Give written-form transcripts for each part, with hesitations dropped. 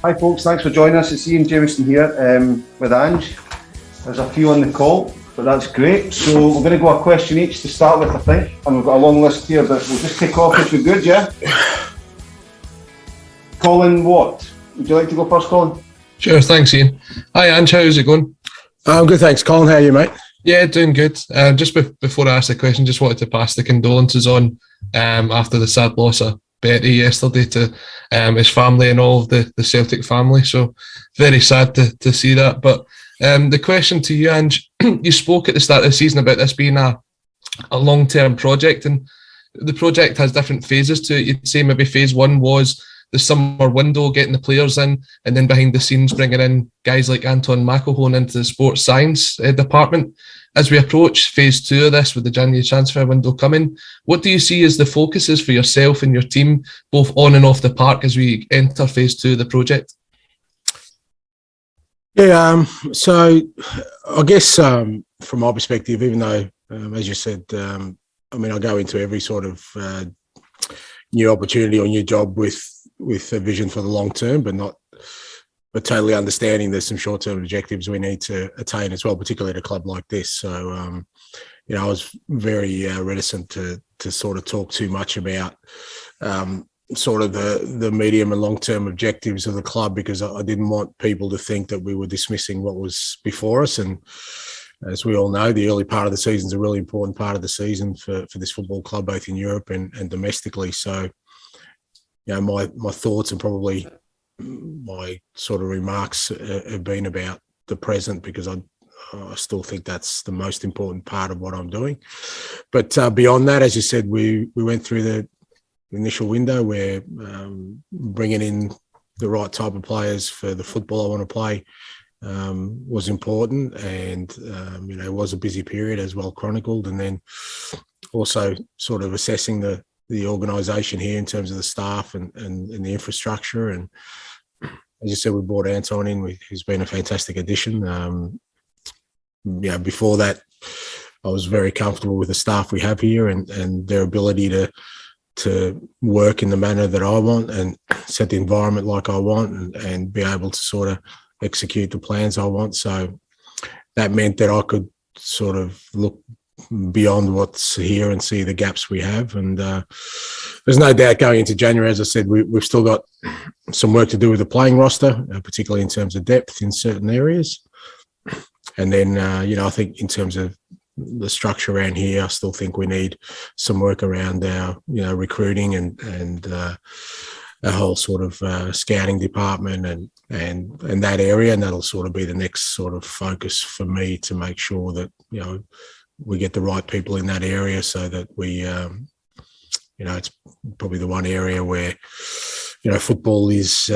Hi folks, thanks for joining us. It's Ian Jamieson here with Ange. There's a few on the call, but that's great. So we're going to go a question each to start with, I think. And we've got a long list here, but we'll just kick off if we're good, yeah? Colin Watt. Would you like to go first, Colin? Sure, thanks Ian. Hi Ange, how's it going? I'm good, thanks. Colin, how are you, mate? Yeah, doing good. Just before I ask the question, just wanted to pass the condolences on after the sad loss of Betty yesterday to his family and all of the Celtic family. So very sad to see that. But the question to you, Ange, you spoke at the start of the season about this being a long-term project, and the project has different phases to it. You'd say maybe phase one was the summer window, getting the players in, and then behind the scenes bringing in guys like Anton McElhone into the sports science department. As we approach phase two of this with the January transfer window coming, what do you see as the focuses for yourself and your team, both on and off the park, as we enter phase two of the project? Yeah, so I guess from my perspective, even though, as you said, I go into every sort of new opportunity or new job with a vision for the long term, but totally understanding there's some short-term objectives we need to attain as well, particularly at a club like this. So, I was very reticent to sort of talk too much about sort of the medium and long-term objectives of the club, because I didn't want people to think that we were dismissing what was before us. And as we all know, the early part of the season is a really important part of the season for this football club, both in Europe and domestically. So, my thoughts and probably my sort of remarks have been about the present, because I still think that's the most important part of what I'm doing. But beyond that, as you said, we went through the initial window where bringing in the right type of players for the football I want to play was important, and it was a busy period, as well chronicled, and then also sort of assessing the organisation here in terms of the staff and the infrastructure. And as you said, we brought Anton in, who's been a fantastic addition. Before that, I was very comfortable with the staff we have here and their ability to work in the manner that I want and set the environment like I want and be able to sort of execute the plans I want. So that meant that I could sort of look beyond what's here and see the gaps we have. And there's no doubt going into January, as I said, we've still got some work to do with the playing roster, particularly in terms of depth in certain areas. And then, I think in terms of the structure around here, I still think we need some work around our, recruiting and a whole sort of scouting department and that area. And that'll sort of be the next sort of focus for me, to make sure that, we get the right people in that area, so that we, it's probably the one area where, football is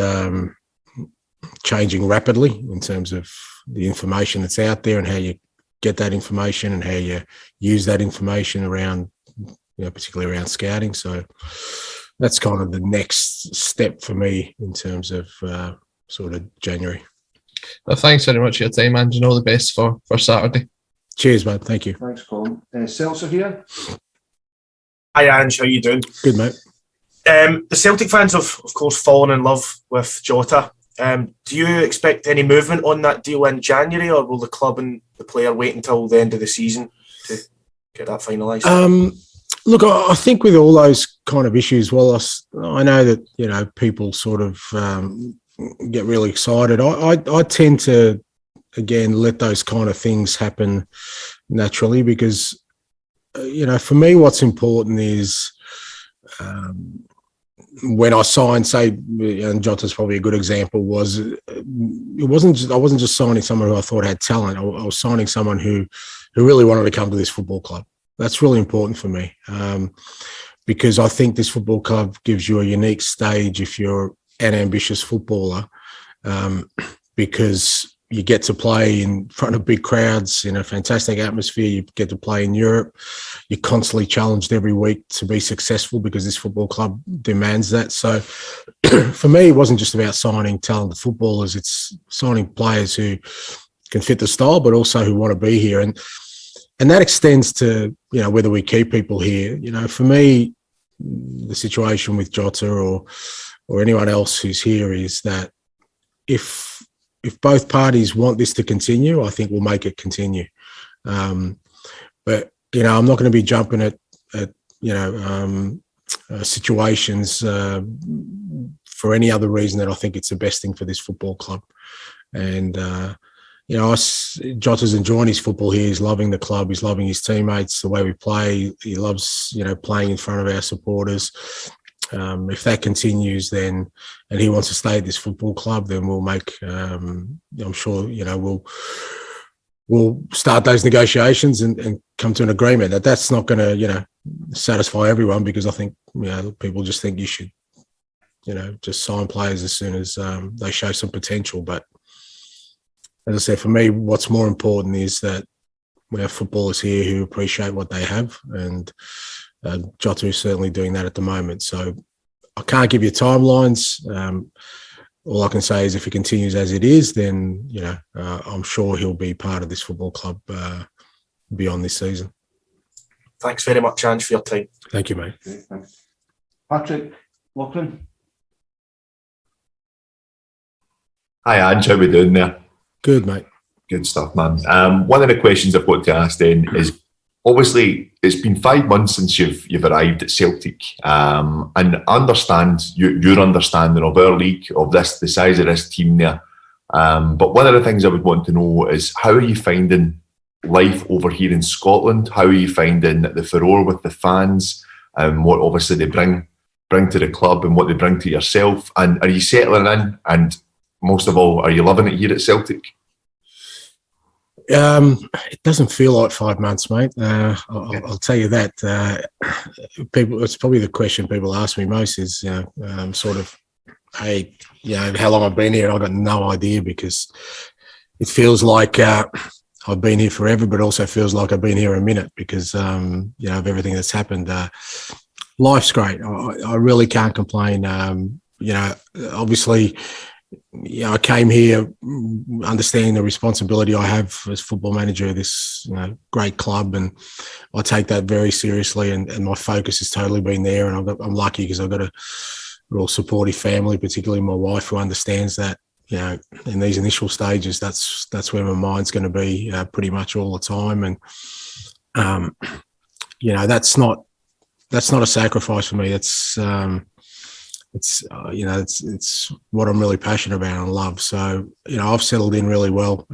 changing rapidly in terms of the information that's out there and how you get that information and how you use that information around, particularly around scouting. So that's kind of the next step for me in terms of sort of January. Well, thanks very much for your time, Ange, and all the best for Saturday. Cheers, mate. Thank you. Thanks, Colin. Seltzer here. Hi, Ange. How you doing? Good, mate. The Celtic fans have, of course, fallen in love with Jota. Do you expect any movement on that deal in January, or will the club and the player wait until the end of the season to get that finalised? Look, I think with all those kind of issues, I know that, people sort of get really excited. I tend to, again, let those kind of things happen naturally, because, for me, what's important is when I signed, say, and Jota's probably a good example, I wasn't just signing someone who I thought had talent. I was signing someone who really wanted to come to this football club. That's really important for me, because I think this football club gives you a unique stage if you're an ambitious footballer, because you get to play in front of big crowds in a fantastic atmosphere. You get to play in Europe. You're constantly challenged every week to be successful, because this football club demands that. So for me, it wasn't just about signing talented footballers. It's signing players who can fit the style, but also who want to be here. And that extends to, whether we keep people here. For me, the situation with Jota or anyone else who's here is that if both parties want this to continue, I think we'll make it continue. But I'm not going to be jumping at situations for any other reason than I think it's the best thing for this football club. And Jota's enjoying his football here. He's loving the club. He's loving his teammates, the way we play. He loves playing in front of our supporters. If that continues, then and he wants to stay at this football club, then we'll make. I'm sure we'll start those negotiations and come to an agreement. That's not going to satisfy everyone, because I think people just think you should just sign players as soon as they show some potential. But as I said, for me, what's more important is that we have footballers here who appreciate what they have, and Jota is certainly doing that at the moment. So I can't give you timelines. All I can say is if it continues as it is, then I'm sure he'll be part of this football club beyond this season. Thanks very much, Ange, for your time. Thank you, mate. Okay, thanks. Patrick Loughlin. Hi, Ange. How we doing there? Good, mate. Good stuff, man. One of the questions I've got to ask then is, obviously, it's been 5 months since you've arrived at Celtic, and I understand your understanding of our league, of the size of this team there. But one of the things I would want to know is, how are you finding life over here in Scotland? How are you finding the furore with the fans, and what obviously they bring to the club and what they bring to yourself? And are you settling in? And most of all, are you loving it here at Celtic? It doesn't feel like 5 months, mate. I'll tell you that. It's probably the question people ask me most is, sort of, hey, how long I've been here. I've got no idea, because it feels like I've been here forever, but also feels like I've been here a minute because, of everything that's happened. Life's great. I really can't complain. Obviously, I came here understanding the responsibility I have as football manager of this great club, and I take that very seriously, and my focus has totally been there. And I'm lucky because I've got a real supportive family, particularly my wife, who understands that in these initial stages, that's where my mind's going to be pretty much all the time. And that's not a sacrifice for me. It's what I'm really passionate about and love. So I've settled in really well.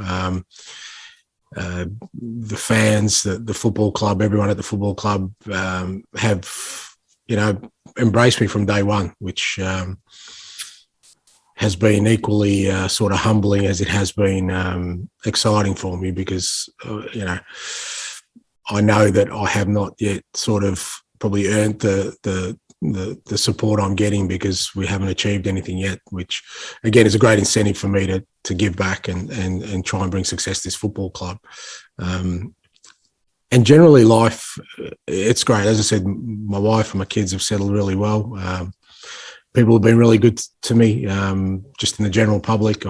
The fans, the football club, everyone at the football club have embraced me from day one, which has been equally sort of humbling as it has been exciting for me, because I know that I have not yet sort of probably earned the support I'm getting, because we haven't achieved anything yet, which again is a great incentive for me to give back and try and bring success to this football club. And generally life, it's great. As I said, my wife and my kids have settled really well. People have been really good to me, just in the general public.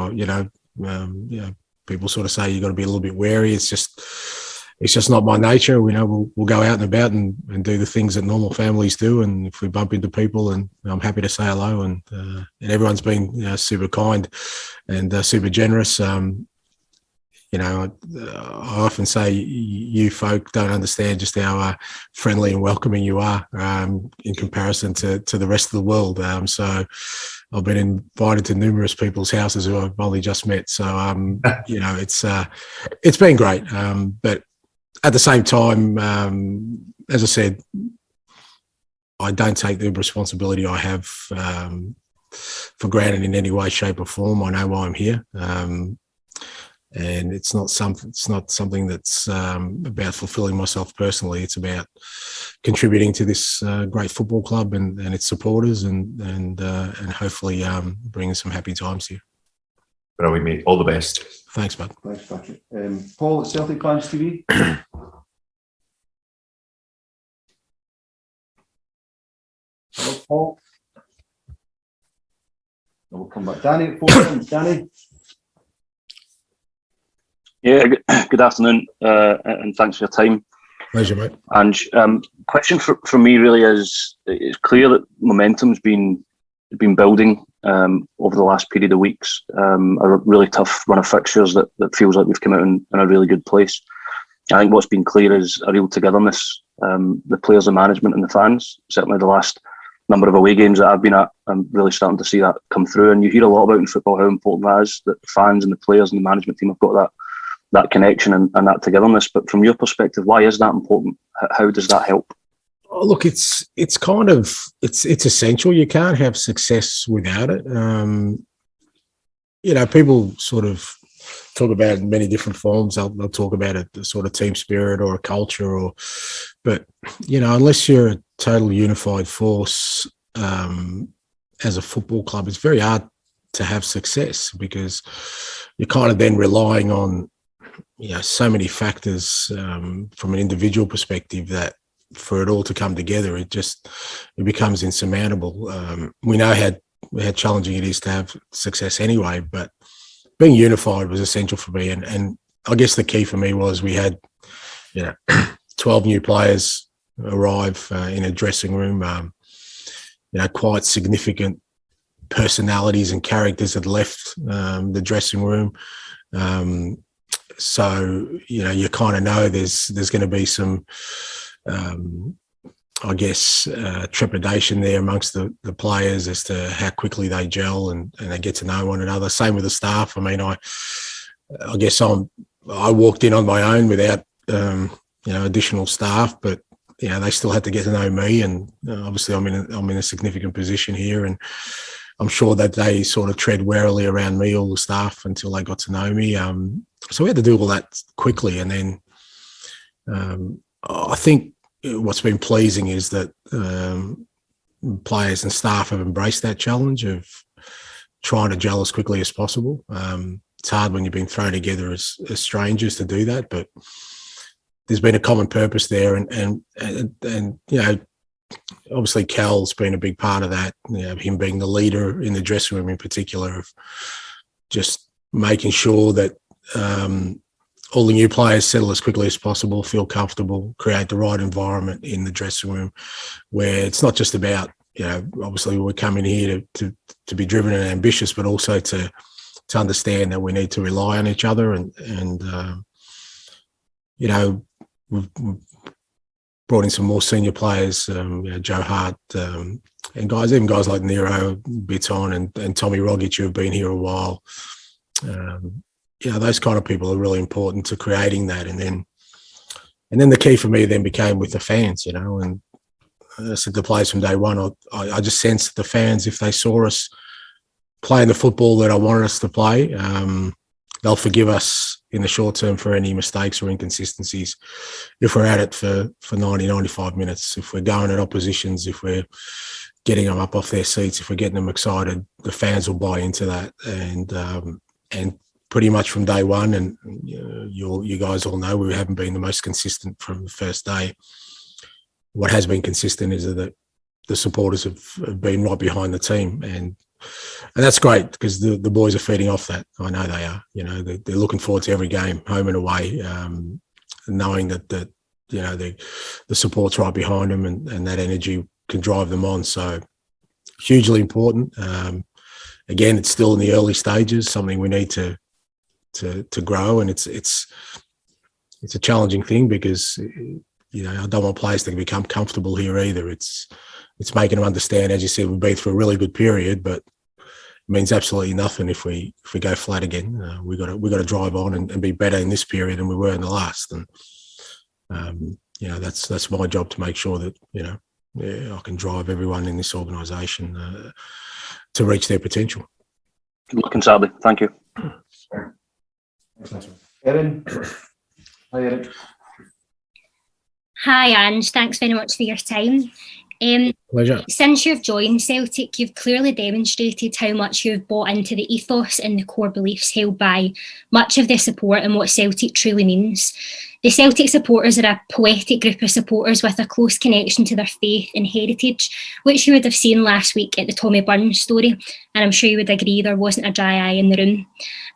People sort of say you've got to be a little bit wary. It's just not my nature. We'll go out and about and do the things that normal families do. And if we bump into people, and I'm happy to say hello. And everyone's been super kind and super generous. I often say you folk don't understand just how friendly and welcoming you are in comparison to the rest of the world. So I've been invited to numerous people's houses who I've only just met. So, it's been great. But at the same time, as I said, I don't take the responsibility I have for granted in any way, shape, or form. I know why I'm here, and it's not something that's about fulfilling myself personally. It's about contributing to this great football club and its supporters, and hopefully bringing some happy times here. Brilliant, mate. All the best. Thanks, bud. Thanks, Patrick. Paul at Celtic Fans TV. Hello, Paul. We'll come back. Danny at 4. Danny. Yeah, good afternoon, and thanks for your time. Pleasure, mate. Ange, question from me really is, it's clear that momentum's been building over the last period of weeks. A really tough run of fixtures that feels like we've come out in a really good place. I think what's been clear is a real togetherness. The players, the management and the fans, certainly the last number of away games that I've been at, I'm really starting to see that come through. And you hear a lot about in football how important that is, that the fans and the players and the management team have got that connection and that togetherness. But from your perspective, why is that important? How does that help? Oh, look, it's essential. You can't have success without it. People sort of talk about it in many different forms. They'll talk about it, the sort of team spirit or a culture, but unless you're a total unified force as a football club, it's very hard to have success because you're kind of then relying on so many factors from an individual perspective that for it all to come together, it becomes insurmountable. We know how challenging it is to have success anyway, but being unified was essential for me. And I guess the key for me was we had, 12 new players arrive in a dressing room, quite significant personalities and characters had left the dressing room. So, you kind of know there's going to be some, trepidation there amongst the players as to how quickly they gel and they get to know one another. Same with the staff. I mean, I guess I walked in on my own without, additional staff, but they still had to get to know me. And obviously I'm in a significant position here, and I'm sure that they sort of tread warily around me, all the staff, until they got to know me. So we had to do all that quickly. And then I think what's been pleasing is that players and staff have embraced that challenge of trying to gel as quickly as possible. It's hard when you've been thrown together as strangers to do that, but there's been a common purpose there. And obviously Cal's been a big part of that, him being the leader in the dressing room in particular, of just making sure that all the new players settle as quickly as possible, feel comfortable, create the right environment in the dressing room where it's not just about, obviously we're coming here to be driven and ambitious, but also to understand that we need to rely on each other. And we've brought in some more senior players, Joe Hart, and even guys like Nero, Biton and Tommy Rogic, who have been here a while. Those kind of people are really important to creating that. And then the key for me then became with the fans, and I said to the players from day one, I just sensed the fans, if they saw us playing the football that I wanted us to play, they'll forgive us in the short term for any mistakes or inconsistencies if we're at it for 90, 95 minutes. If we're going at oppositions, if we're getting them up off their seats, if we're getting them excited, the fans will buy into that. And pretty much from day one, and you guys all know we haven't been the most consistent from the first day. What has been consistent is that the supporters have been right behind the team, and that's great because the boys are feeding off that. I know they are. They're looking forward to every game, home and away, knowing that the support's right behind them, and that energy can drive them on. So hugely important. Again, it's still in the early stages, something we need to grow, and it's a challenging thing because I don't want players to become comfortable here either. It's making them understand, as you said, we've been through a really good period, but it means absolutely nothing if we go flat again. We got to drive on and be better in this period than we were in the last. And that's my job, to make sure that I can drive everyone in this organisation to reach their potential. Good luck, and sadly, thank you. Erin. Hi, Erin. Hi, Ange. Thanks very much for your time. Pleasure. Since you've joined Celtic, you've clearly demonstrated how much you've bought into the ethos and the core beliefs held by much of the support and what Celtic truly means. The Celtic supporters are a poetic group of supporters with a close connection to their faith and heritage, which you would have seen last week at the Tommy Burns story, and I'm sure you would agree there wasn't a dry eye in the room.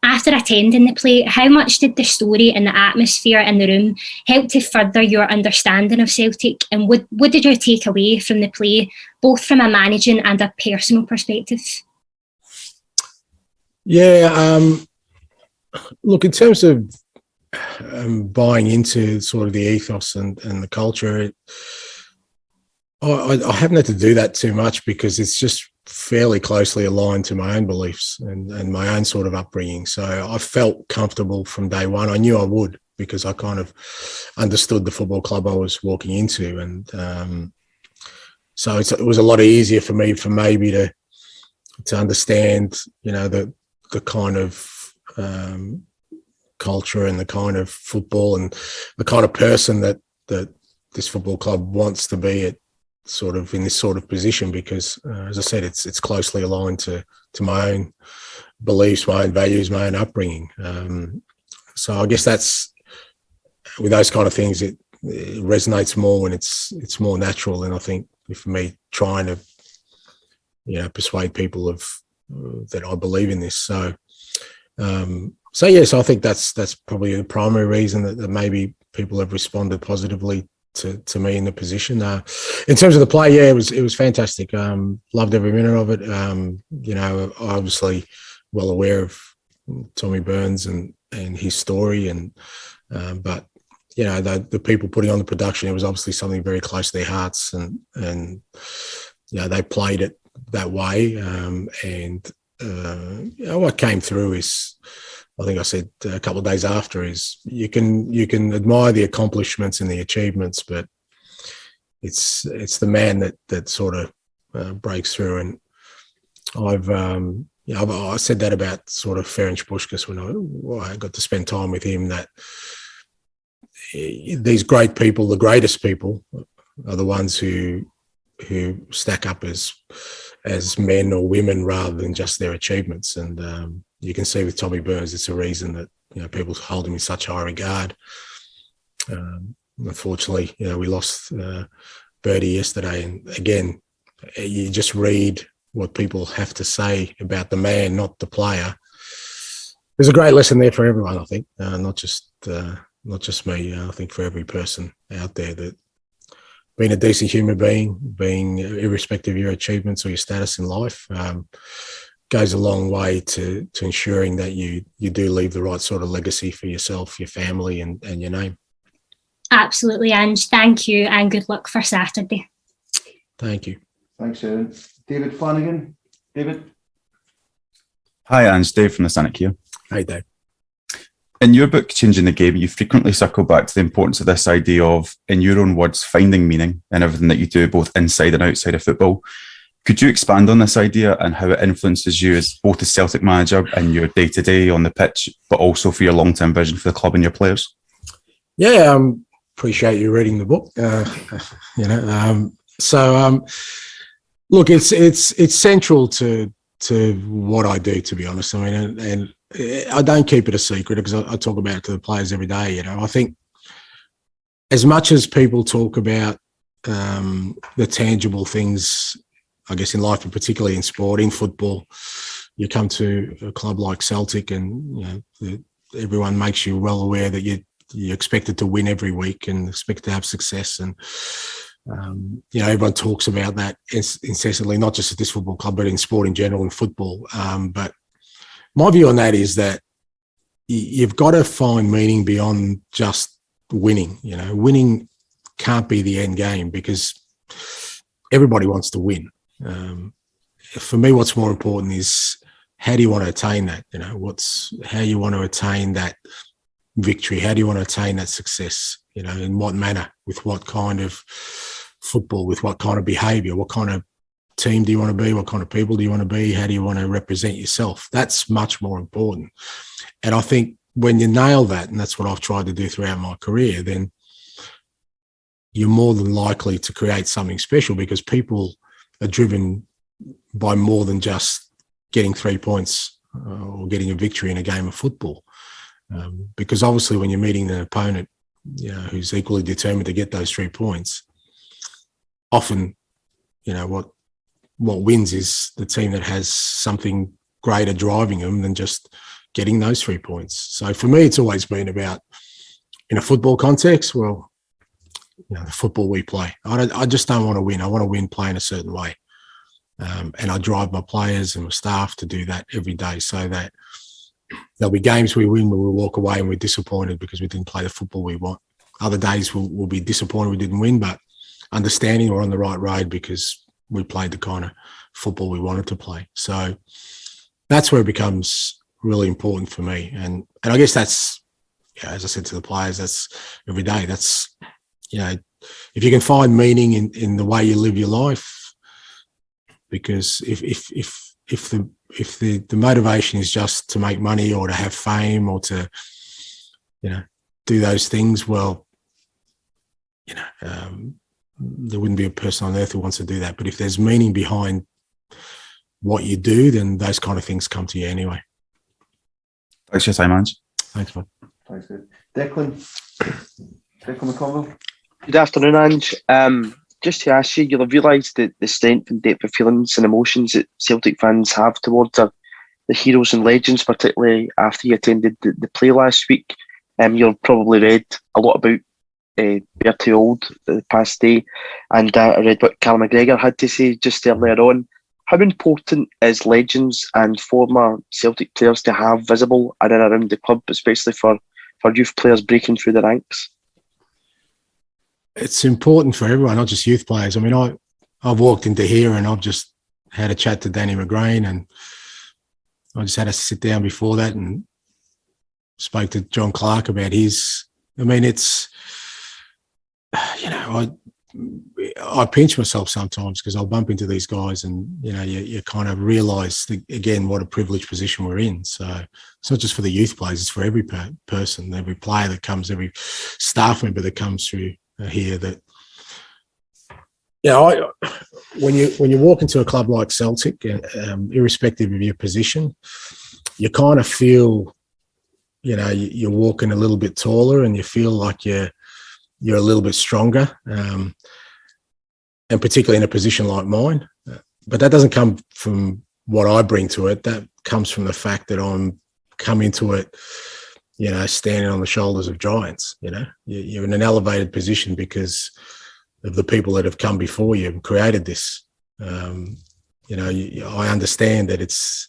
After attending the play, how much did the story and the atmosphere in the room help to further your understanding of Celtic, and what did you take away from the play, both from a managing and a personal perspective? Yeah, look, in terms of buying into sort of the ethos and the culture, I haven't had to do that too much because it's just fairly closely aligned to my own beliefs and my own sort of upbringing. So I felt comfortable from day one. I knew I would because I kind of understood the football club I was walking into. And so it was a lot easier for me maybe to understand, the kind of culture and the kind of football and the kind of person that this football club wants to be at, sort of in this sort of position, because as I said, it's closely aligned to my own beliefs, my own values, my own upbringing. So I guess that's, with those kind of things, it resonates more when it's more natural than I think for me trying to persuade people of that I believe in this. So yes, I think that's probably the primary reason that maybe people have responded positively to me in the position. In terms of the play, yeah, it was fantastic. Loved every minute of it. Obviously well aware of Tommy Burns and his story, but the people putting on the production, it was obviously something very close to their hearts, and they played it that way. What came through is, I think I said a couple of days after, is you can admire the accomplishments and the achievements, but it's the man that sort of breaks through. And I said that about sort of Ferenc Puskás when I got to spend time with him, that these great people, the greatest people, are the ones who stack up as men or women rather than just their achievements. And you can see with Tommy Burns, it's a reason that people hold him in such high regard. Unfortunately, we lost Birdie yesterday, and again, you just read what people have to say about the man, not the player. There's a great lesson there for everyone, I think, not just me. I think for every person out there, that being a decent human being irrespective of your achievements or your status in life, goes a long way to ensuring that you do leave the right sort of legacy for yourself, your family, and your name. Absolutely, Ange. Thank you, and good luck for Saturday. Thank you. Thanks, Erin. David Flanagan. David. Hi, Ange. Dave from the Cynic here. Hey, Dave. In your book, Changing the Game, you frequently circle back to the importance of this idea of, in your own words, finding meaning in everything that you do, both inside and outside of football. Could you expand on this idea and how it influences you as both a Celtic manager in your day-to-day on the pitch, but also for your long-term vision for the club and your players? Yeah, appreciate you reading the book. Look, it's central to what I do, to be honest. I mean, and I don't keep it a secret because I talk about it to the players every day. I think as much as people talk about the tangible things, I guess, in life, and particularly in sport, in football, you come to a club like Celtic, and everyone makes you well aware that you're expected to win every week and expected to have success. And everyone talks about that incessantly, not just at this football club, but in sport in general, in football. But my view on that is that you've got to find meaning beyond just winning. Winning can't be the end game because everybody wants to win. For me, what's more important is how do you want to attain that? How you want to attain that victory? How do you want to attain that success? In what manner, with what kind of football, with what kind of behaviour, what kind of team do you want to be? What kind of people do you want to be? How do you want to represent yourself? That's much more important. And I think when you nail that, and that's what I've tried to do throughout my career, then you're more than likely to create something special, because people are driven by more than just getting 3 points or getting a victory in a game of football. Because obviously when you're meeting an opponent, who's equally determined to get those 3 points, often, what wins is the team that has something greater driving them than just getting those 3 points. So for me, it's always been about, in a football context, well, the football we play. I just don't want to win. I want to win playing a certain way. And I drive my players and my staff to do that every day, so that there'll be games we win where we'll walk away and we're disappointed because we didn't play the football we want. Other days we'll be disappointed we didn't win, but understanding we're on the right road because we played the kind of football we wanted to play. So that's where it becomes really important for me. And I guess that's, as I said to the players, that's every day. That's, if you can find meaning in the way you live your life, because if the motivation is just to make money or to have fame or to, do those things, well, there wouldn't be a person on earth who wants to do that. But if there's meaning behind what you do, then those kind of things come to you anyway. Thanks for your time, Ange. Thanks, man. Thanks, dude. Declan McConville. Good afternoon, Ange. Just to ask you, you'll have realised the strength and depth of feelings and emotions that Celtic fans have towards the heroes and legends, particularly after you attended the play last week. You've probably read a lot about Bertie Auld the past day, and I read what Callum McGregor had to say just earlier on. How important is legends and former Celtic players to have visible in and around the club, especially for youth players breaking through the ranks? It's important for everyone, not just youth players. I mean, I've walked into here and I've just had a chat to Danny McGrain, and I just had to sit down before that and spoke to John Clarke about his. I mean, it's, I pinch myself sometimes because I'll bump into these guys and, you kind of realise, again, what a privileged position we're in. So it's not just for the youth players, it's for every person, every player that comes, every staff member that comes through here that, when you walk into a club like Celtic, irrespective of your position, you kind of feel, you're walking a little bit taller and you feel like you're a little bit stronger, and particularly in a position like mine. But that doesn't come from what I bring to it. That comes from the fact that I'm coming to it, standing on the shoulders of giants. You're in an elevated position because of the people that have come before you and created this. I understand that it's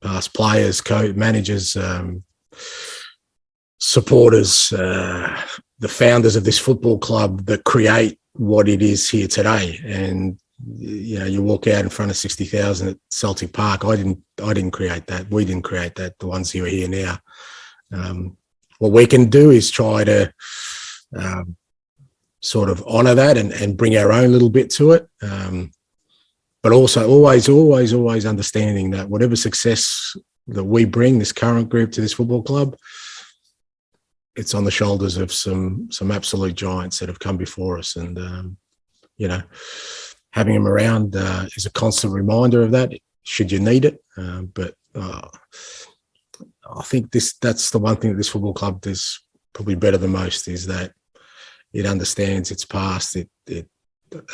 past players, managers, supporters, the founders of this football club that create what it is here today. And you walk out in front of 60,000 at Celtic Park. I didn't create that. We didn't create that. The ones who are here now. What we can do is try to sort of honour that and bring our own little bit to it. But also always understanding that whatever success that we bring, this current group, to this football club, it's on the shoulders of some absolute giants that have come before us. And, having them around is a constant reminder of that, should you need it. But I think that's the one thing that this football club does probably better than most, is that it understands its past, it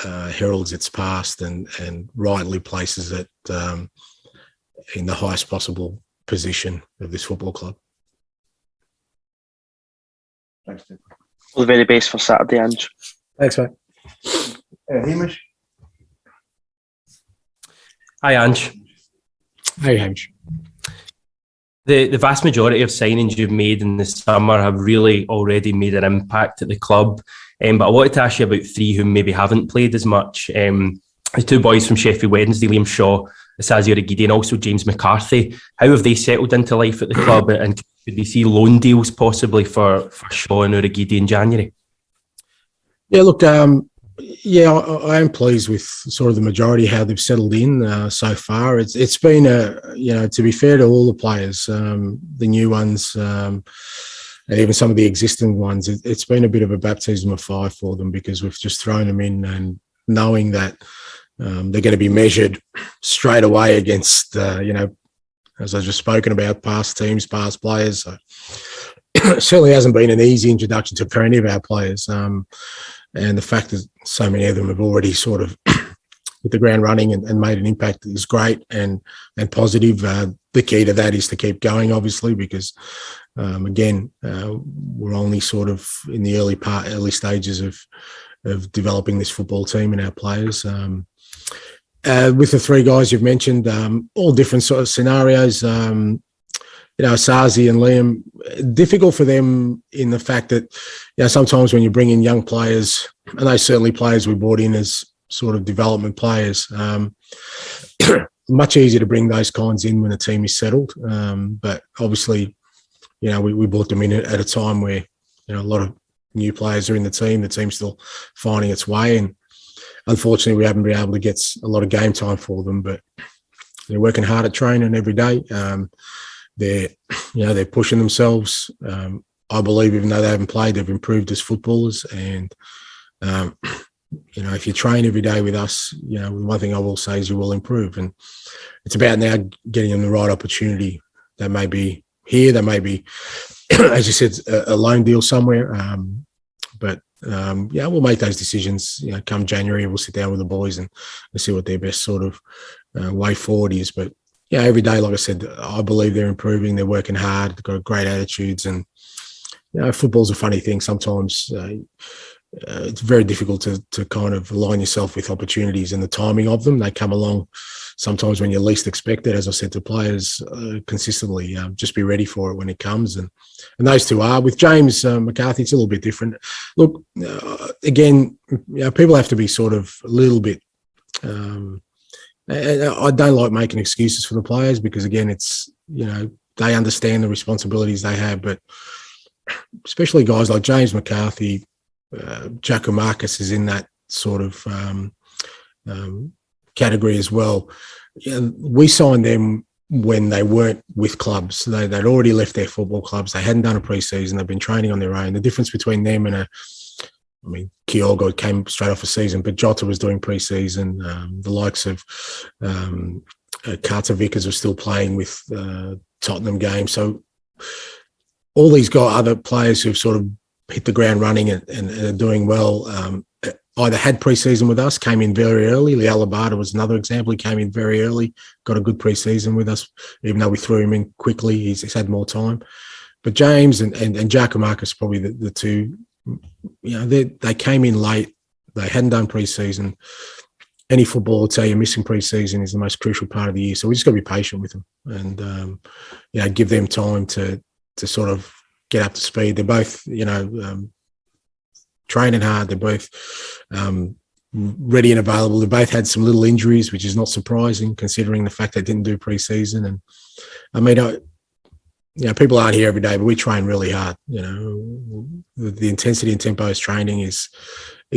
heralds its past and rightly places it in the highest possible position of this football club. Thanks, Dave. All the very best for Saturday, Ange. Thanks, mate. Hamish. Hi, Ange. Hey, Hamish. The vast majority of signings you've made in the summer have really already made an impact at the club. But I wanted to ask you about three who maybe haven't played as much. The two boys from Sheffield Wednesday, Liam Shaw, Asazio Rigidi, and also James McCarthy. How have they settled into life at the club? And could we see loan deals possibly for Shaw and Rigidi in January? Yeah, look, I am pleased with sort of the majority how they've settled in so far. It's been to be fair to all the players, the new ones, and even some of the existing ones, it's been a bit of a baptism of fire for them, because we've just thrown them in and knowing that they're going to be measured straight away against, as I've just spoken about, past teams, past players. So it certainly hasn't been an easy introduction for any of our players. And the fact that so many of them have already sort of hit the ground running and made an impact is great and positive. The key to that is to keep going, obviously, because again, we're only sort of in the early stages of developing this football team and our players. And with the three guys you've mentioned, all different sort of scenarios. Sazi and Liam, difficult for them in the fact that, sometimes when you bring in young players, and those certainly players we brought in as sort of development players, much easier to bring those kinds in when the team is settled. But obviously, we brought them in at a time where, a lot of new players are in the team's still finding its way. And unfortunately, we haven't been able to get a lot of game time for them, but they're working hard at training every day. They're pushing themselves. I believe, even though they haven't played, they've improved as footballers. And, if you train every day with us, one thing I will say is you will improve. And it's about now getting them the right opportunity. They may be here, they may be, as you said, a loan deal somewhere. We'll make those decisions. Come January, we'll sit down with the boys and see what their best sort of way forward is. But every day, like I said, I believe they're improving. They're working hard. They've got great attitudes, and football's a funny thing. Sometimes it's very difficult to kind of align yourself with opportunities and the timing of them. They come along sometimes when you least expect it. As I said to players consistently, just be ready for it when it comes. And those two are. With James McCarthy, it's a little bit different. Look, again, people have to be sort of a little bit. I don't like making excuses for the players because, again, it's, they understand the responsibilities they have, but especially guys like James McCarthy, Jacko Marcus is in that sort of category as well. We signed them when they weren't with clubs. They'd already left their football clubs. They hadn't done a pre-season. They've been training on their own. The difference between them and Kyogo came straight off a season, but Jota was doing pre-season. The likes of Carter Vickers were still playing with Tottenham games. So all these other players who've sort of hit the ground running and are doing well, either had pre-season with us, came in very early. Liala Bada was another example. He came in very early, got a good pre-season with us, even though we threw him in quickly. He's had more time. But James and Jacko Marcus, probably the two, they came in late. They hadn't done pre-season. Any footballer will tell you missing pre-season is the most crucial part of the year. So we just got to be patient with them and, give them time to sort of get up to speed. They're both, training hard. They're both ready and available. They both had some little injuries, which is not surprising considering the fact they didn't do pre-season. And people aren't here every day, but we train really hard. The intensity and tempo of training is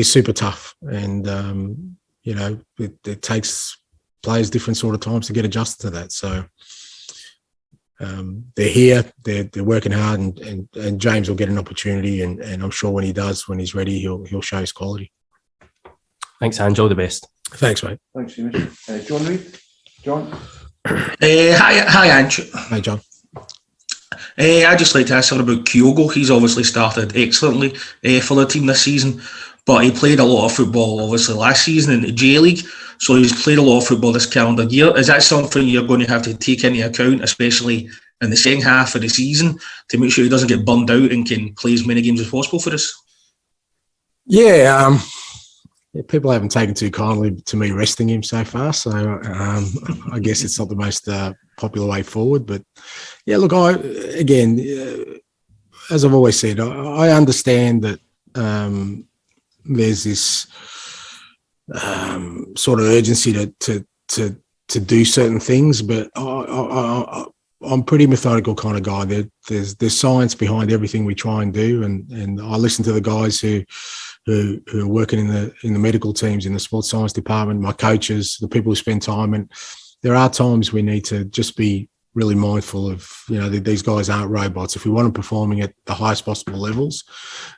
super tough. And, it takes players different sort of times to get adjusted to that. So, they're here, they're working hard, and James will get an opportunity, and I'm sure when he does, when he's ready, he'll show his quality. Thanks, Ange. All the best. Thanks, mate. Thanks, Seamus. John Reid? John? Hi, Ange. Hi, John. I'd just like to ask something about Kyogo. He's obviously started excellently for the team this season, but he played a lot of football, obviously, last season in the J-League. So he's played a lot of football this calendar year. Is that something you're going to have to take into account, especially in the second half of the season, to make sure he doesn't get bummed out and can play as many games as possible for us? Yeah, people haven't taken too kindly to me resting him so far. So I guess it's not the most popular way forward. But yeah, look, as I've always said, I understand that there's this sort of urgency to do certain things, but I'm a pretty methodical kind of guy. There's science behind everything we try and do, and I listen to the guys who are working in the medical teams, in the sports science department, my coaches, the people who spend time. And there are times we need to just be really mindful of, these guys aren't robots. If we want them performing at the highest possible levels,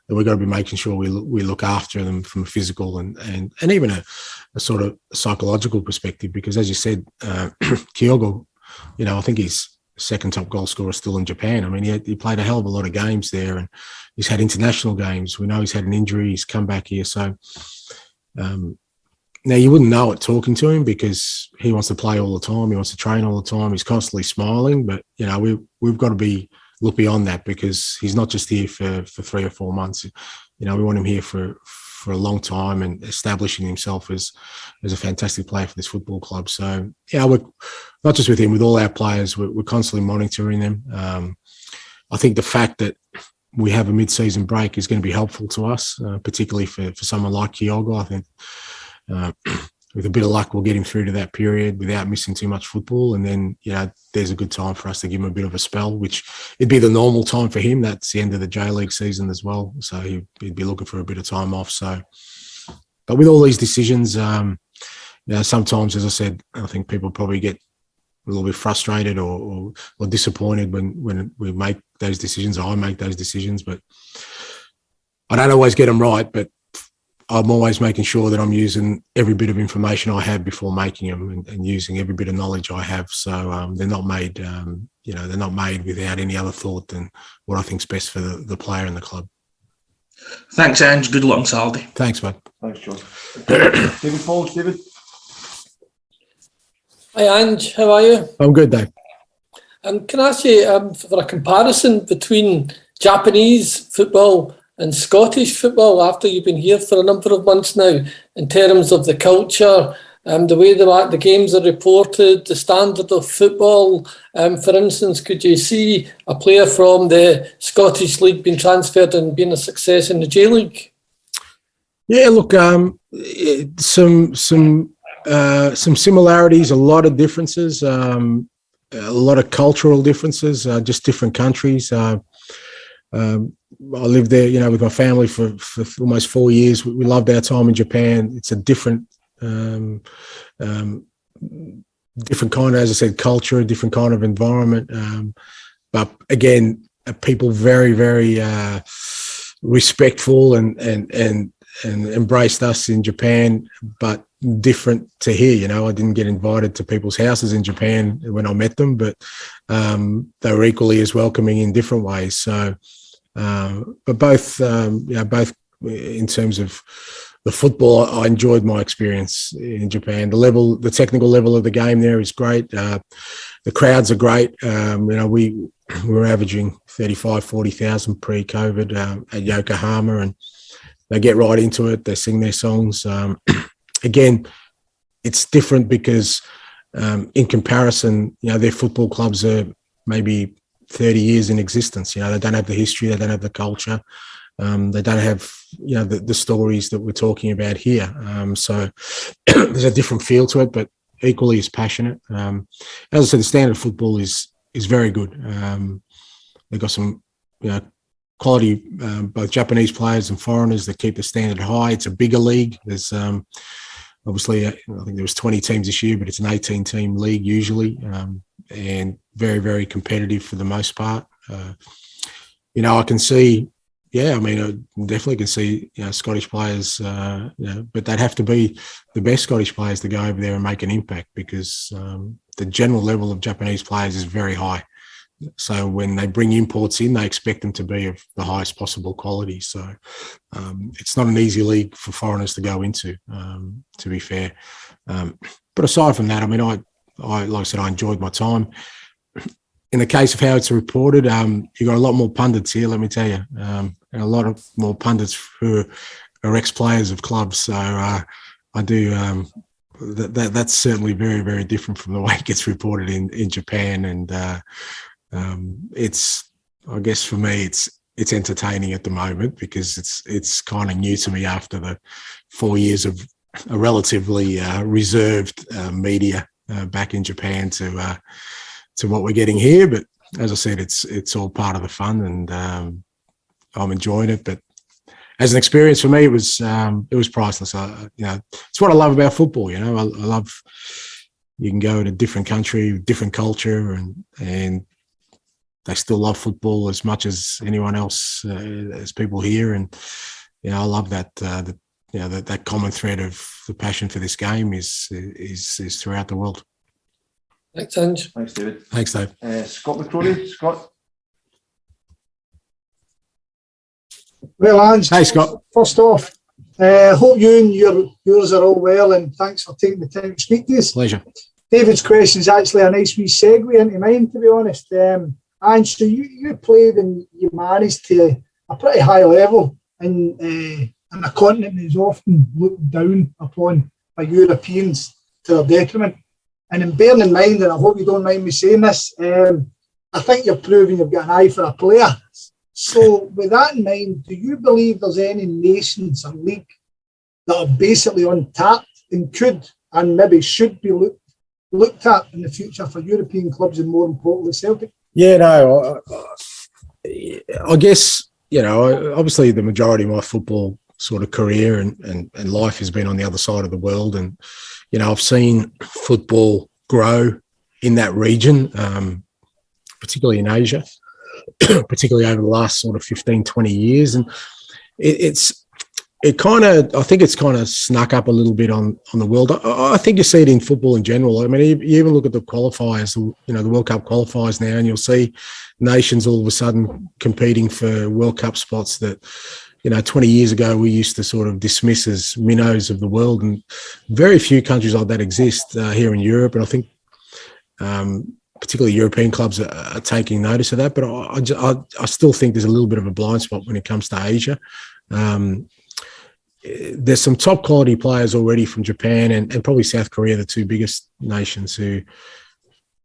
then we've got to be making sure we look after them from a physical and even a sort of psychological perspective. Because as you said, Kyogo, I think he's second top goal scorer still in Japan. I mean, he played a hell of a lot of games there, and he's had international games. We know he's had an injury. He's come back here. So now you wouldn't know it talking to him because he wants to play all the time. He wants to train all the time. He's constantly smiling, but we've got to look beyond that because he's not just here for 3 or 4 months. We want him here for for a long time and establishing himself as a fantastic player for this football club. So yeah, we're not just with him, with all our players, we're constantly monitoring them. I think the fact that we have a mid-season break is going to be helpful to us, particularly for someone like Kyogo. I think with a bit of luck, we'll get him through to that period without missing too much football. And then, there's a good time for us to give him a bit of a spell, which it'd be the normal time for him. That's the end of the J-League season as well. So he'd be looking for a bit of time off. So, but with all these decisions, sometimes, as I said, I think people probably get a little bit frustrated or disappointed when we make those decisions. I make those decisions, but I don't always get them right. But I'm always making sure that I'm using every bit of information I have before making them, and using every bit of knowledge I have. So they're not made, they're not made without any other thought than what I think's best for the player and the club. Thanks, Ange. Good luck on Saturday. Thanks, bud. Thanks, John. David Falls, David. Hi, Ange. How are you? I'm good, Dave. Can I ask you for a comparison between Japanese football and Scottish football after you've been here for a number of months now, in terms of the culture, the way the games are reported, the standard of football? For instance, could you see a player from the Scottish League being transferred and being a success in the J-League? Yeah, look, some similarities, a lot of differences, a lot of cultural differences, just different countries. I lived there, with my family for almost 4 years. We loved our time in Japan. It's a different kind of, as I said, culture, a different kind of environment. But again, people very, very respectful and embraced us in Japan, but different to here. I didn't get invited to people's houses in Japan when I met them, but they were equally as welcoming in different ways. So, but both in terms of the football, I enjoyed my experience in Japan. The technical level of the game there is great. The crowds are great. We were averaging 35, 40,000 pre-COVID at Yokohama, and they get right into it. They sing their songs. Again, it's different because in comparison, their football clubs are maybe 30 years in existence. They don't have the history, they don't have the culture, they don't have the stories that we're talking about here. So there's a different feel to it, but equally as passionate. As I said, the standard of football is very good. They've got some quality, both Japanese players and foreigners, that keep the standard high. It's a bigger league. There's obviously, I think there was 20 teams this year, but it's an 18-team league usually, and very, very competitive for the most part. I can see, I definitely can see, Scottish players, but they'd have to be the best Scottish players to go over there and make an impact, because the general level of Japanese players is very high. So when they bring imports in, they expect them to be of the highest possible quality. So it's not an easy league for foreigners to go into, to be fair. But aside from that, I like I said, I enjoyed my time. In the case of how it's reported, you've got a lot more pundits here, let me tell you, and a lot of more pundits who are ex-players of clubs. So I do. That's certainly very, very different from the way it gets reported in Japan, and it's, I guess for me, it's entertaining at the moment, because it's kind of new to me after the 4 years of a relatively reserved media back in Japan to what we're getting here. But as I said, it's all part of the fun, and I'm enjoying it. But as an experience for me, it was priceless. It's what I love about football. I love, you can go to a different country, different culture, and they still love football as much as anyone else, as people here. And I love that that common thread of the passion for this game is throughout the world. Thanks, Ange. Thanks, David. Thanks, Dave. Scott McCrory. Scott. Well, Ange. Hey, Scott. First off, hope you and yours are all well, and thanks for taking the time to speak to us. Pleasure. David's question is actually a nice wee segue into mine, to be honest. Ange, so you played and you managed to a pretty high level in and a continent that is often looked down upon by Europeans to their detriment. And in bearing in mind, and I hope you don't mind me saying this, I think you're proving you've got an eye for a player. So with that in mind, do you believe there's any nations or league that are basically untapped and could and maybe should be looked at in the future for European clubs and more importantly Celtic? Yeah, no, I guess, obviously the majority of my football sort of career and life has been on the other side of the world. And, I've seen football grow in that region, particularly in Asia, particularly over the last sort of 15, 20 years. And I think it's kind of snuck up a little bit on the world. I think you see it in football in general. I mean, you even look at the qualifiers, the World Cup qualifiers now, and you'll see nations all of a sudden competing for World Cup spots that, 20 years ago we used to sort of dismiss as minnows of the world. And very few countries like that exist here in Europe. And I think particularly European clubs are taking notice of that. But I still think there's a little bit of a blind spot when it comes to Asia. There's some top quality players already from Japan and probably South Korea, the two biggest nations, who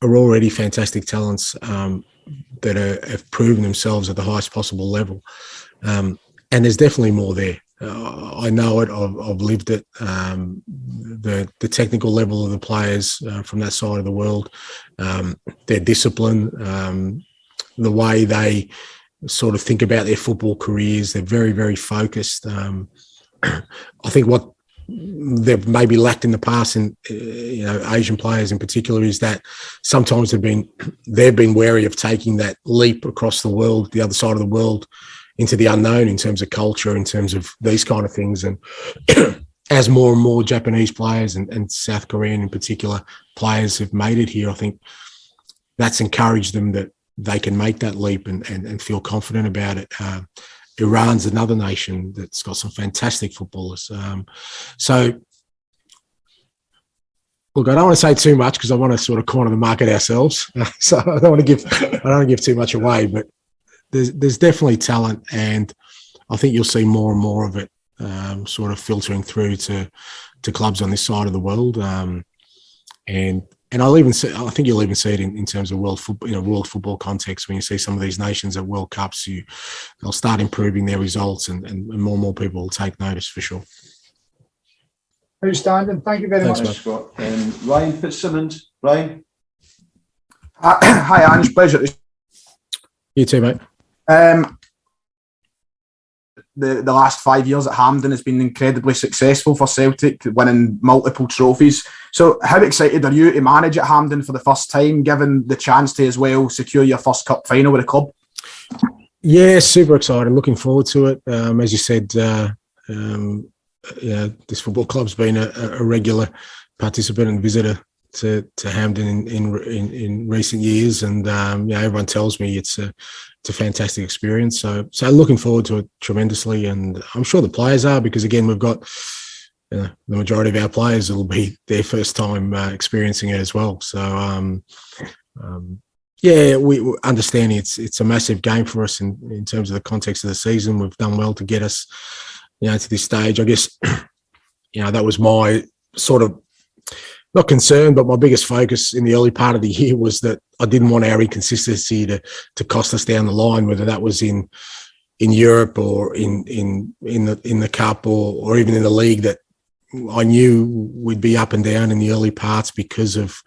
are already fantastic talents that have proven themselves at the highest possible level. And there's definitely more there. I know it. I've lived it. The technical level of the players from that side of the world, their discipline, the way they sort of think about their football careers, they're very, very focused. I think what they've maybe lacked in the past, in Asian players in particular, is that sometimes they've been wary of taking that leap across the world, the other side of the world, into the unknown in terms of culture, in terms of these kind of things. And as more and more Japanese players and South Korean in particular players have made it here, I think that's encouraged them that they can make that leap and feel confident about it. Iran's another nation that's got some fantastic footballers. So, look, I don't want to say too much because I want to sort of corner the market ourselves. So I don't want to give too much away, but there's definitely talent, and I think you'll see more and more of it sort of filtering through to clubs on this side of the world. And I'll even see, I think you'll even see it in terms of world football, world football context, when you see some of these nations at World Cups, they'll start improving their results, and more and more people will take notice for sure. Outstanding. Thank you very Thanks, much, Scott. Ryan Fitzsimmons. Ryan. Hi, Ange. Pleasure to You too, mate. The last 5 years at Hampden has been incredibly successful for Celtic, winning multiple trophies. So how excited are you to manage at Hampden for the first time, given the chance to as well secure your first cup final with the club? Yeah, super excited. Looking forward to it. As you said, this football club's been a regular participant and visitor to Hampden in recent years, and everyone tells me it's a fantastic experience. So looking forward to it tremendously, and I'm sure the players are, because again we've got the majority of our players will be their first time experiencing it as well. So we understanding it's a massive game for us in terms of the context of the season. We've done well to get us to this stage. I guess that was my sort of, not concern, but my biggest focus in the early part of the year was that I didn't want our inconsistency to cost us down the line, whether that was in Europe or in the cup or even in the league. That I knew we'd be up and down in the early parts because of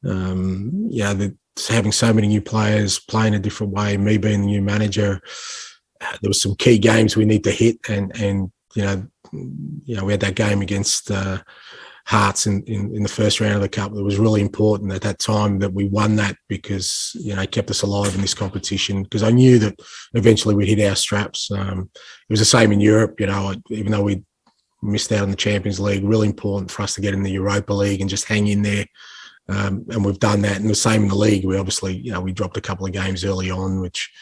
having so many new players playing a different way, me being the new manager. There was some key games we need to hit, and we had that game against Hearts in the first round of the cup. It was really important at that time that we won that, because it kept us alive in this competition, because I knew that eventually we'd hit our straps. It was the same in Europe, even though we missed out on the Champions League, really important for us to get in the Europa League and just hang in there. And we've done that. And the same in the league. We obviously, we dropped a couple of games early on, which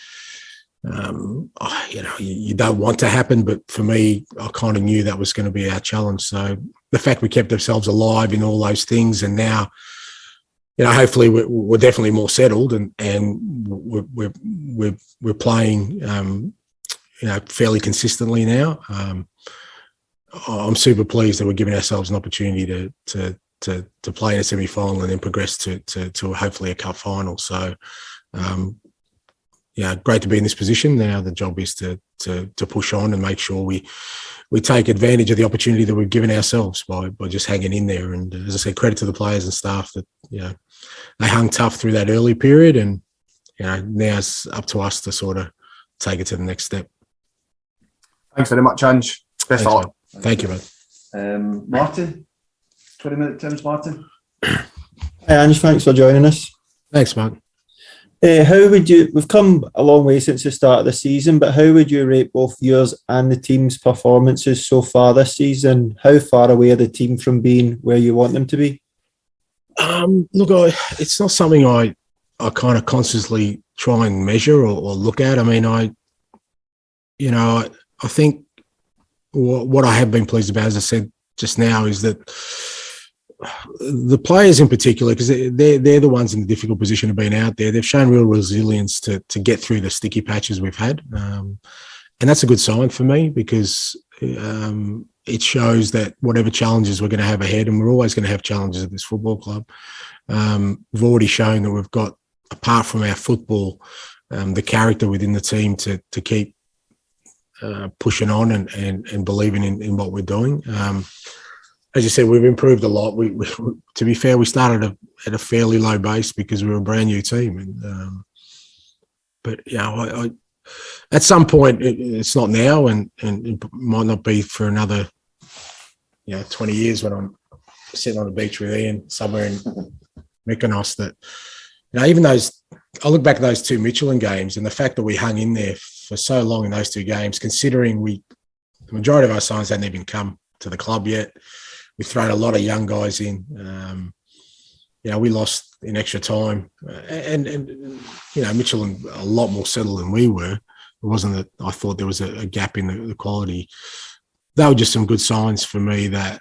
you don't want to happen, but for me, I kind of knew that was going to be our challenge. So the fact we kept ourselves alive in all those things, and now, hopefully we're definitely more settled, and we're playing, fairly consistently now. I'm super pleased that we're giving ourselves an opportunity to play in a semi-final and then progress to hopefully a cup final. So, great to be in this position. Now the job is to push on and make sure we take advantage of the opportunity that we've given ourselves by just hanging in there. And as I said, credit to the players and staff that they hung tough through that early period, and now it's up to us to sort of take it to the next step. Thanks very much, Ange. Best of luck. Thank you, mate. Martin, 20-minute Tim's Martin. Hi, Ange. Thanks for joining us. Thanks, Martin. How would you? We've come a long way since the start of the season, but how would you rate both yours and the team's performances so far this season? How far away are the team from being where you want them to be? Look, it's not something I kind of constantly try and measure or look at. I mean, I think what I have been pleased about, as I said just now, is that the players in particular, because they're the ones in the difficult position of being out there, they've shown real resilience to get through the sticky patches we've had. And that's a good sign for me, because it shows that whatever challenges we're going to have ahead, and we're always going to have challenges at this football club, we've already shown that we've got, apart from our football, the character within the team to keep pushing on and believing in what we're doing. As you said, we've improved a lot. We to be fair, we started at a fairly low base because we were a brand new team. And but at some point, it's not now, and it might not be for another 20 years when I'm sitting on the beach with Ian somewhere in Mykonos. That even those, I look back at those two Michelin games, and the fact that we hung in there for so long in those two games, considering the majority of our signs hadn't even come to the club yet. We've thrown a lot of young guys in. We lost in extra time, and Michelin a lot more settled than we were. It wasn't that I thought there was a gap in the quality. They were just some good signs for me that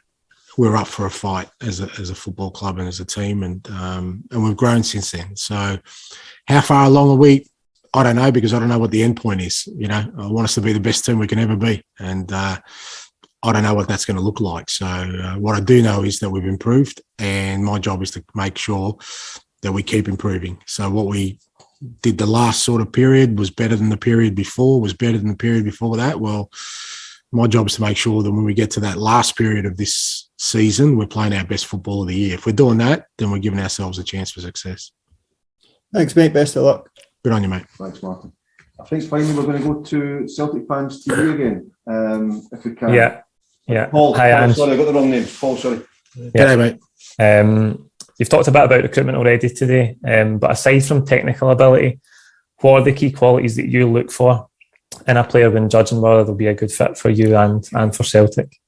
we're up for a fight as a football club and as a team, and we've grown since then. So, how far along are we? I don't know, because I don't know what the end point is. I want us to be the best team we can ever be, and I don't know what that's going to look like. So what I do know is that we've improved, and my job is to make sure that we keep improving. So what we did the last sort of period was better than the period before, was better than the period before that. Well, my job is to make sure that when we get to that last period of this season, we're playing our best football of the year. If we're doing that, then we're giving ourselves a chance for success. Thanks, mate. Best of luck. Good on you, mate. Thanks, Martin. I think finally we're going to go to Celtic Fans TV again, if we can. Yeah. Paul, Hi, Ange. Sorry, I got the wrong name. Paul, sorry. G'day, mate. You've talked a bit about recruitment already today, but aside from technical ability, what are the key qualities that you look for in a player when judging whether they'll be a good fit for you and for Celtic?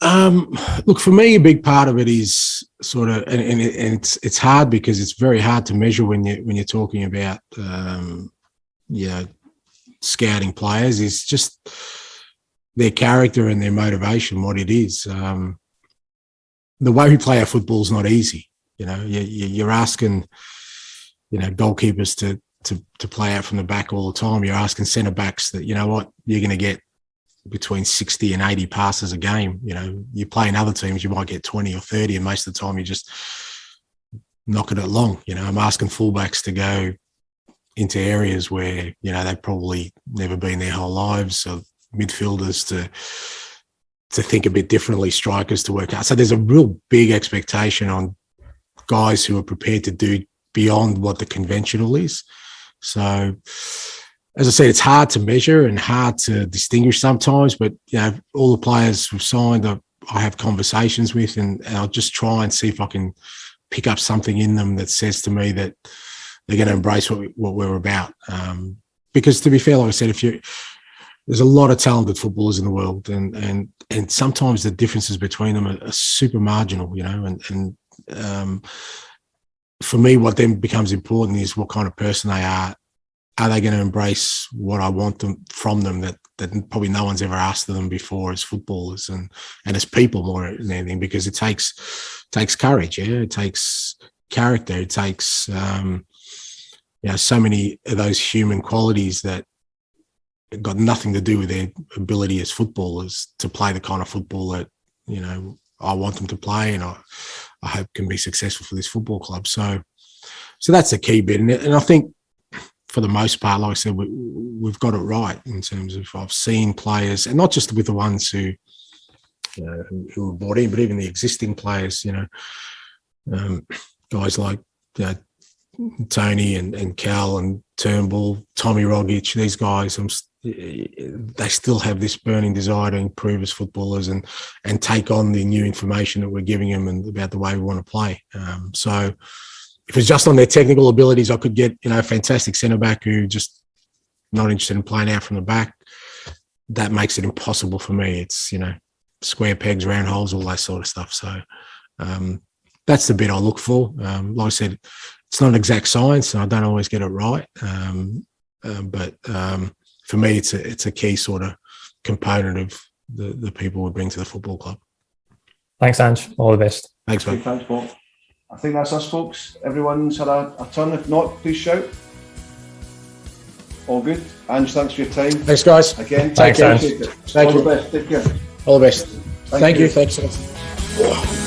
Look, for me, a big part of it is sort of, and it's hard because it's very hard to measure when you're talking about scouting players, is just their character and their motivation, what it is. The way we play our football is not easy. You're asking, goalkeepers to play out from the back all the time. You're asking centre backs that, you're going to get between 60 and 80 passes a game. You play in other teams, you might get 20 or 30, and most of the time you just knocking it long. I'm asking fullbacks to go into areas where, they've probably never been their whole lives. So midfielders to think a bit differently, strikers to work out. So there's a real big expectation on guys who are prepared to do beyond what the conventional is. So, as I said, it's hard to measure and hard to distinguish sometimes, but all the players we've signed, I have conversations with, and I'll just try and see if I can pick up something in them that says to me that they're going to embrace what we're about. Because to be fair, like I said, there's a lot of talented footballers in the world, and sometimes the differences between them are super marginal, and for me, what then becomes important is what kind of person they are. Are they going to embrace what I want from them that probably no one's ever asked of them before as footballers and as people more than anything? Because it takes courage, it takes character, it takes so many of those human qualities that got nothing to do with their ability as footballers to play the kind of football that, you know, I want them to play, and I hope can be successful for this football club. So that's the key bit. And I think for the most part, like I said, we've got it right in terms of I've seen players, and not just with the ones who were brought in, but even the existing players, you know, guys like Tony and Cal and Turnbull, Tommy Rogic, these guys, they still have this burning desire to improve as footballers and take on the new information that we're giving them and about the way we want to play. So if it's just on their technical abilities, I could get, you know, a fantastic centre-back who just not interested in playing out from the back. That makes it impossible for me. It's, you know, square pegs, round holes, all that sort of stuff. So that's the bit I look for. Like I said, it's not an exact science, and I don't always get it right. But for me, it's a key sort of component of the people we bring to the football club. Thanks, Ange. All the best. Thanks, mate. Thanks, Paul. I think that's us, folks. Everyone's had a turn. If not, please shout. All good. Ange, thanks for your time. Thanks, guys. Again, Thanks, Ange. All the best. Take care. All the best. Thank you. you. Thanks.